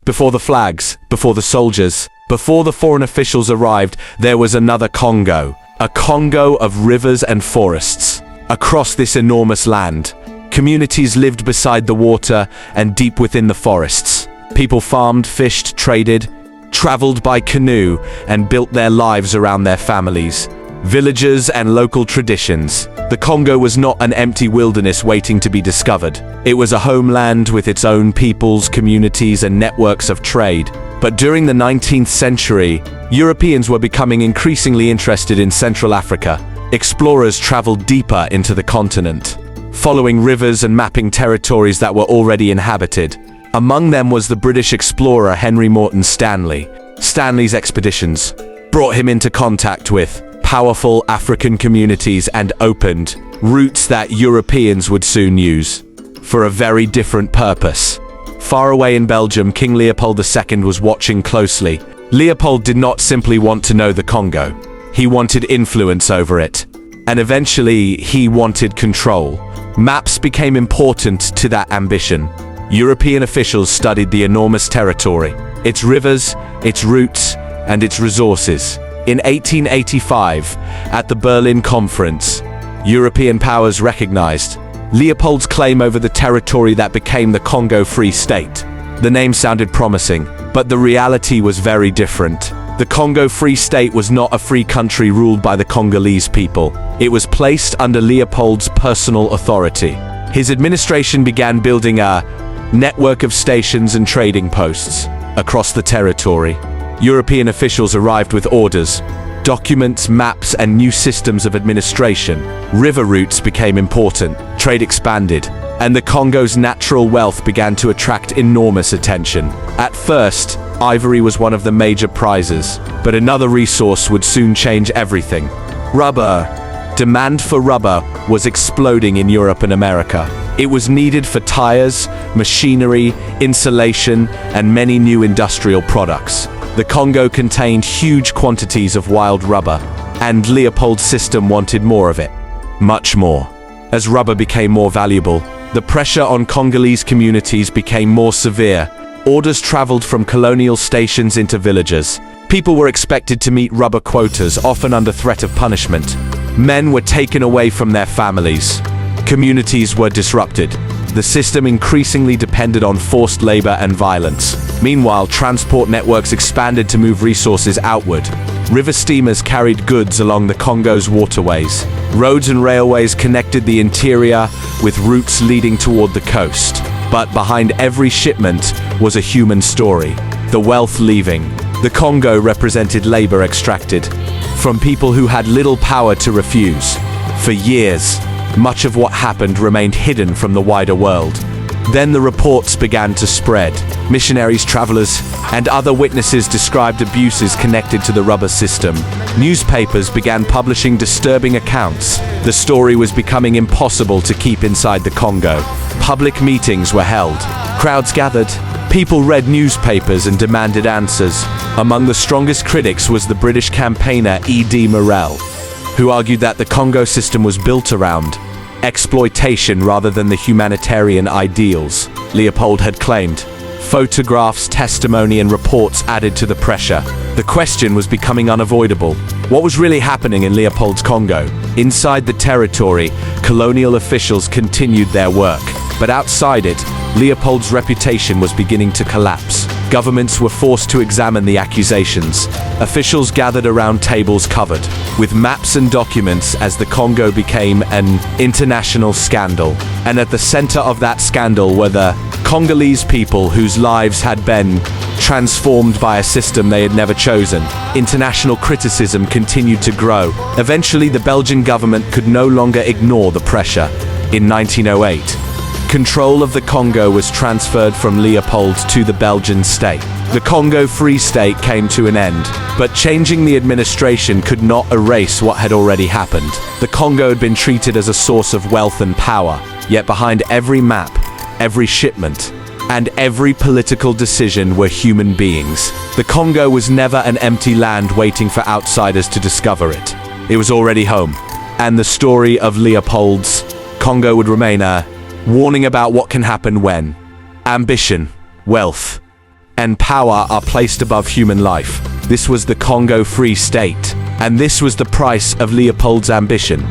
Before the flags, before the soldiers, before the foreign officials arrived, there was another Congo. A Congo of rivers and forests. Across this enormous land, communities lived beside the water and deep within the forests. People farmed, fished, traded, traveled by canoe, and built their lives around their families, villages, and local traditions. The Congo was not an empty wilderness waiting to be discovered. It was a homeland with its own peoples, communities, and networks of trade. But during the 19th century, Europeans were becoming increasingly interested in Central Africa. Explorers traveled deeper into the continent, following rivers and mapping territories that were already inhabited. Among them was the British explorer Henry Morton Stanley. Stanley's expeditions brought him into contact with powerful African communities and opened routes that Europeans would soon use for a very different purpose. Far away in Belgium, King Leopold II was watching closely. Leopold did not simply want to know the Congo. He wanted influence over it. And eventually, he wanted control. Maps became important to that ambition. European officials studied the enormous territory, its rivers, its routes, and its resources. In 1885, at the Berlin Conference, European powers recognized Leopold's claim over the territory that became the Congo Free State. The name sounded promising, but the reality was very different. The Congo Free State was not a free country ruled by the Congolese people. It was placed under Leopold's personal authority. His administration began building a network of stations and trading posts across the territory. European officials arrived with orders, documents, maps, and new systems of administration. River routes became important, trade expanded, and the Congo's natural wealth began to attract enormous attention. At first, ivory was one of the major prizes, but another resource would soon change everything. Rubber. Demand for rubber was exploding in Europe and America. It was needed for tires, machinery, insulation, and many new industrial products. The Congo contained huge quantities of wild rubber, and Leopold's system wanted more of it. Much more. As rubber became more valuable, the pressure on Congolese communities became more severe. Orders traveled from colonial stations into villages. People were expected to meet rubber quotas, often under threat of punishment. Men were taken away from their families. Communities were disrupted. The system increasingly depended on forced labor and violence. Meanwhile, transport networks expanded to move resources outward. River steamers carried goods along the Congo's waterways. Roads and railways connected the interior with routes leading toward the coast. But behind every shipment was a human story. The wealth leaving. The Congo represented labor extracted from people who had little power to refuse. For years, much of what happened remained hidden from the wider world. Then the reports began to spread. Missionaries, travelers, and other witnesses described abuses connected to the rubber system. Newspapers began publishing disturbing accounts. The story was becoming impossible to keep inside the Congo. Public meetings were held. Crowds gathered. People read newspapers and demanded answers. Among the strongest critics was the British campaigner E.D. Morel, who argued that the Congo system was built around exploitation rather than the humanitarian ideals Leopold had claimed. Photographs, testimony, and reports added to the pressure. The question was becoming unavoidable. What was really happening in Leopold's Congo? Inside the territory, colonial officials continued their work. But outside it, Leopold's reputation was beginning to collapse. Governments were forced to examine the accusations. Officials gathered around tables covered with maps and documents as the Congo became an international scandal. And at the center of that scandal were the Congolese people whose lives had been transformed by a system they had never chosen. International criticism continued to grow. Eventually, the Belgian government could no longer ignore the pressure. In 1908, control of the Congo was transferred from Leopold to the Belgian state. The Congo Free State came to an end, but changing the administration could not erase what had already happened. The Congo had been treated as a source of wealth and power, yet behind every map, every shipment, and every political decision were human beings. The Congo was never an empty land waiting for outsiders to discover it. It was already home, and the story of Leopold's Congo would remain a warning about what can happen when ambition, wealth, and power are placed above human life. This was the Congo Free State, and this was the price of Leopold's ambition.